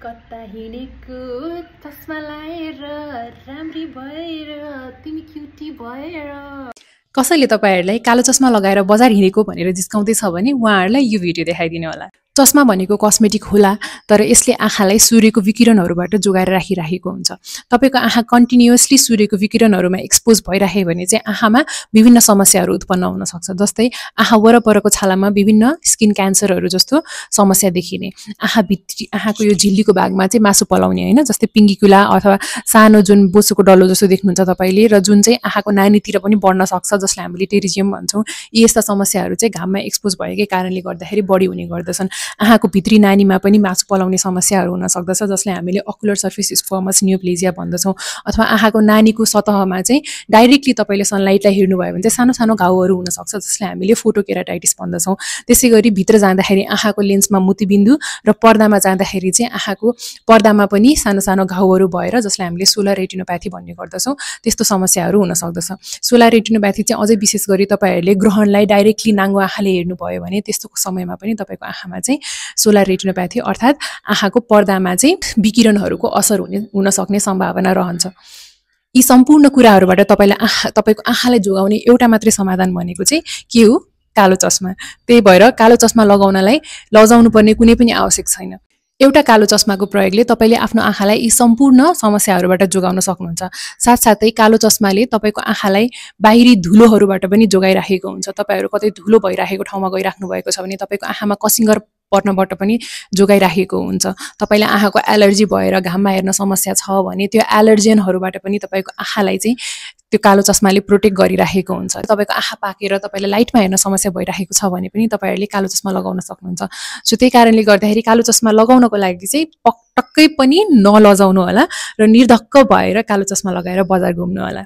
कता हिँडेको चस्मा लाएर राम्री भएर तिमी क्युटी भएर कसैले तपाईहरुलाई कालो चस्मा लगाएर बजार हिँडेको भनेर जिस्काउँदै छ भने उहाँहरुलाई यो भिडियो देखाइदिनु होला। चस्मा भनेको कस्मेटिक होला, तर यसले आँखालाई सूर्यको विकिरणहरुबाट जोगाएर राखिरहेको हुन्छ। तपाईको आँखा कन्टिन्युअसली सूर्यको विकिरणहरुमा एक्सपोज भइराख्यो भने चाहिँ आँखामा विभिन्न समस्याहरू उत्पन्न हुन सक्छ। जस्तै आँखा वरपरको छालामा विभिन्न स्किन क्यान्सरहरू जस्तो समस्या देखिने, आँखाको यो झिल्लीको भागमा चाहिँ मासु पलाउने हैन, जस्तै पिङ्गिकुला अथवा सानो जुन बोसोको डल्लो जस्तो देख्नुहुन्छ तपाईले, र जुन चाहिँ आँखाको नानीतिर पनि बढ्न सक्छ, जसलाई हामीले टेरिजियम भन्छौं। यी यस्ता समस्याहरू चाहिँ घाममा एक्सपोज भएकै कारणले गर्दाखेरि बढी हुने गर्दछन्। आँखाको भित्री नानीमा पनि मासु पलाउने समस्याहरू हुन सक्दछ, जसलाई हामीले अकुलर सर्फेस स्क्वामस नियोप्लेजिया भन्दछौं। अथवा आँखाको नानीको सतहमा चाहिँ डाइरेक्टली तपाईले सनलाइटलाई हेर्नुभयो भने चाहिँ सानो सानो घाउहरू हुन सक्छ, जसलाई हामीले फोटोकेराटाइटिस भन्दछौं। त्यसैगरी भित्र जाँदाखेरि आँखाको लेन्समा मोतीबिन्दु र पर्दामा जाँदाखेरि चाहिँ आँखाको पर्दामा पनि सानो सानो घाउहरू भएर जसलाई हामीले सोलर रेटिनोप्याथी भन्ने गर्दछौं, त्यस्तो समस्याहरू हुन सक्दछ। सोलर रेटिनोप्याथी चाहिँ अझै विशेष गरी तपाईहरुले ग्रहणलाई डाइरेक्टली नाङ्गो आँखाले हेर्नुभयो भने त्यस्तो समयमा पनि तपाईको आँखामा चाहिँ सोलर रेटिनोप्याथी अर्थात आँखाको पर्दामा चाहिँ विकिरणहरूको असर हुन सक्ने सम्भावना रहन्छ। यी सम्पूर्ण कुराहरुबाट तपाईको आँखालाई जोगाउने एउटा मात्रै समाधान भनेको चाहिँ के हो? कालो चस्मा। त्यही भएर कालो चस्मा लजाउनु पर्ने कुनै पनि आवश्यक छैन। एउटा कालो चस्माको प्रयोगले तपाईले आफ्नो आँखालाई यी सम्पूर्ण समस्याहरूबाट जोगाउन सक्नुहुन्छ। साथसाथै कालो चस्माले तपाईको आँखालाई बाहिरी धुलोहरूबाट पनि जोगाइराखेको हुन्छ। तपाईहरु कतै धुलो भइराखेको ठाउँमा गइराख्नु भएको छ भने तपाईको आँखामा कसिङ्गर पर्नबाट पनि जोगाइराखेको हुन्छ। तपाईलाई आँखाको एलर्जी भएर घाममा हेर्न समस्या छ भने त्यो एलर्जेनहरूबाट पनि तपाईको आँखालाई चाहिँ त्यो कालो चस्माले प्रोटेक्ट गरिराखेको हुन्छ। तपाईको आँखा पाकेर तपाईलाई लाइटमा हेर्न समस्या भइराखेको छ भने पनि तपाईहरुले कालो चस्मा लगाउन सक्नुहुन्छ। सो त्यही कारणले गर्दाखेरि कालो चस्मा लगाउनको लागि चाहिँ पटक्कै पनि नलजाउनु होला र निर्धक्क भएर कालो चस्मा लगाएर बजार घुम्नु होला।